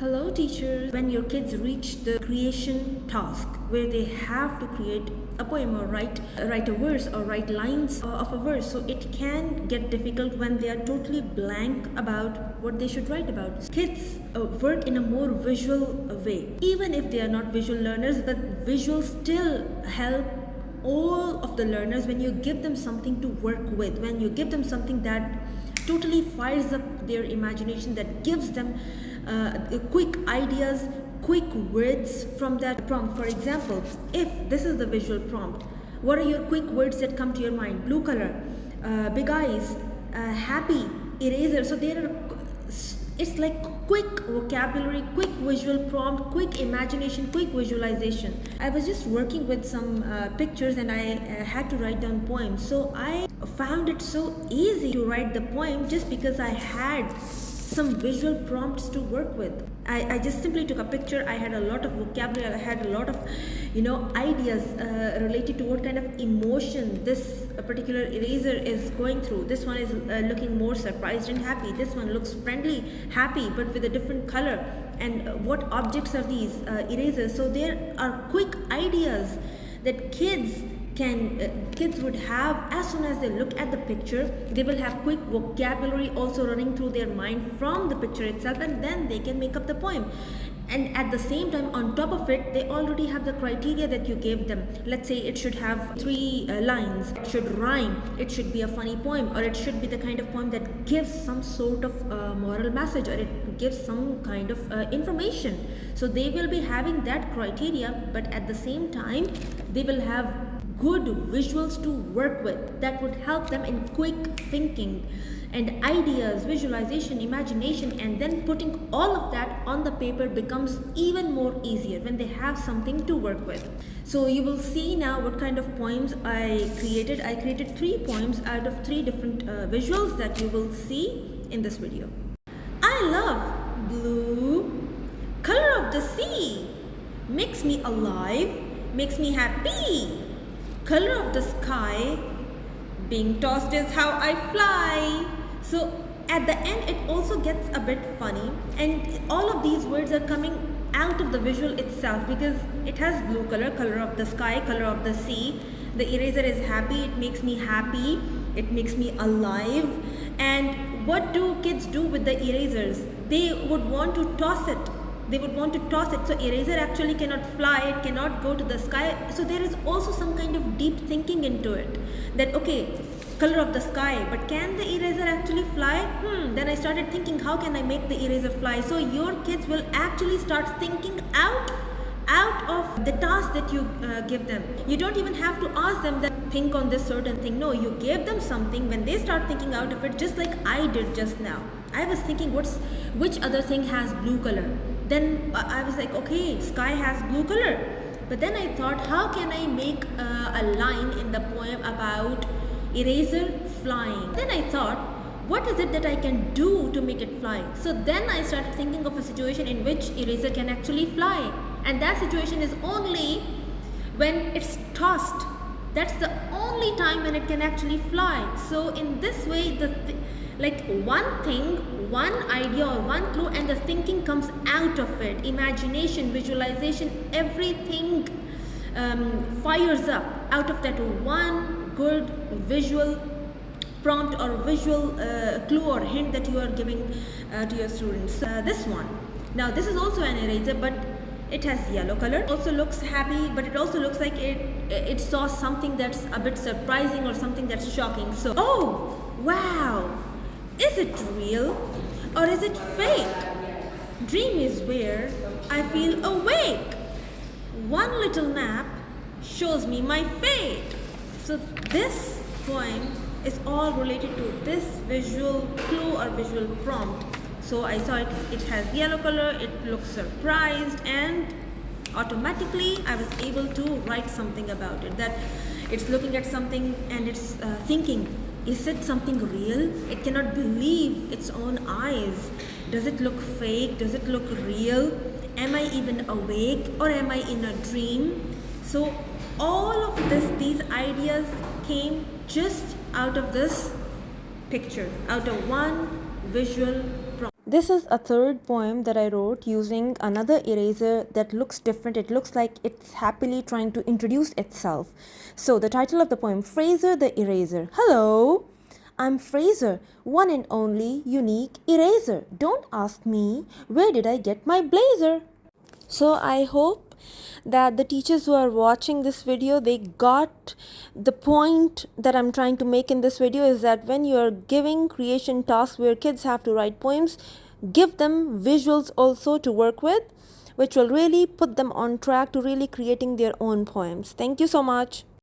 Hello teachers. When your kids reach the creation task where they have to create a poem or write a verse or write lines of a verse, so it can get difficult when they are totally blank about what they should write about. Kids work in a more visual way. Even if they are not visual learners, but visuals still help all of the learners when you give them something to work with, when you give them something that totally fires up their imagination, that gives them quick ideas, quick words from that prompt. For example, if this is the visual prompt, what are your quick words that come to your mind? Blue color, big eyes, happy, eraser. So there are, it's like quick vocabulary, quick visual prompt, quick imagination, quick visualization. I was just working with some pictures and I had to write down poems. So I found it so easy to write the poem just because I had some visual prompts to work with. I just simply took a picture. I had a lot of vocabulary. I had a lot of ideas related to what kind of emotion this particular eraser is going through. This one is looking more surprised and happy. This one looks friendly, happy, but with a different color. And what objects are these erasers? So there are quick ideas that kids would have as soon as they look at the picture. They will have quick vocabulary also running through their mind from the picture itself, and then they can make up the poem. And at the same time, on top of it, they already have the criteria that you gave them. Let's say it should have 3 lines, it should rhyme, it should be a funny poem, or it should be the kind of poem that gives some sort of moral message, or it gives some kind of information. So they will be having that criteria, but at the same time, they will have good visuals to work with that would help them in quick thinking and ideas, visualization, imagination, and then putting all of that on the paper becomes even more easier when they have something to work with. So you will see now what kind of poems I created. I created 3 poems out of 3 different visuals that you will see in this video. I love blue, color of the sea, makes me alive, makes me happy. Color of the sky, being tossed is how I fly. So at the end it also gets a bit funny, and all of these words are coming out of the visual itself because it has blue color, color of the sky, color of the sea. The eraser is happy, it makes me happy, it makes me alive. And what do kids do with the erasers? They would want to toss it. So eraser actually cannot fly, it cannot go to the sky. So there is also some kind of deep thinking into it, that okay, color of the sky, but can the eraser actually fly? Then I started thinking, how can I make the eraser fly? So your kids will actually start thinking out of the task that you give them. You don't even have to ask them that think on this certain thing. No, you gave them something. When they start thinking out of it, just like I did just now, I was thinking which other thing has blue color. Then I was like, okay, sky has blue color. But then I thought, how can I make a line in the poem about eraser flying? Then I thought, what is it that I can do to make it fly? So then I started thinking of a situation in which eraser can actually fly. And that situation is only when it's tossed. That's the only time when it can actually fly. So in this way, like one thing, one idea or one clue, and the thinking comes out of it. Imagination, visualization, everything fires up out of that one good visual prompt or visual clue or hint that you are giving to your students. This one. Now this is also an eraser, but it has yellow color. It also looks happy, but it also looks like it saw something that's a bit surprising or something that's shocking. So, oh, wow. Is it real or is it fake? Dream is where I feel awake. One little nap shows me my fate. So this poem is all related to this visual clue or visual prompt. So I saw it has yellow color, it looks surprised, and automatically I was able to write something about it. That it's looking at something and it's thinking, is it something real? It cannot believe its own eyes. Does it look fake? Does it look real? Am I even awake or am I in a dream? So all of these ideas came just out of this picture, out of one visual prompt. This is a third poem that I wrote using another eraser that looks different. It looks like it's happily trying to introduce itself. So the title of the poem, Fraser the Eraser. Hello, I'm Fraser, one and only unique eraser. Don't ask me, where did I get my blazer? So I hope that the teachers who are watching this video, they got the point that I'm trying to make in this video, is that when you're giving creation tasks where kids have to write poems, give them visuals also to work with, which will really put them on track to really creating their own poems. Thank you so much.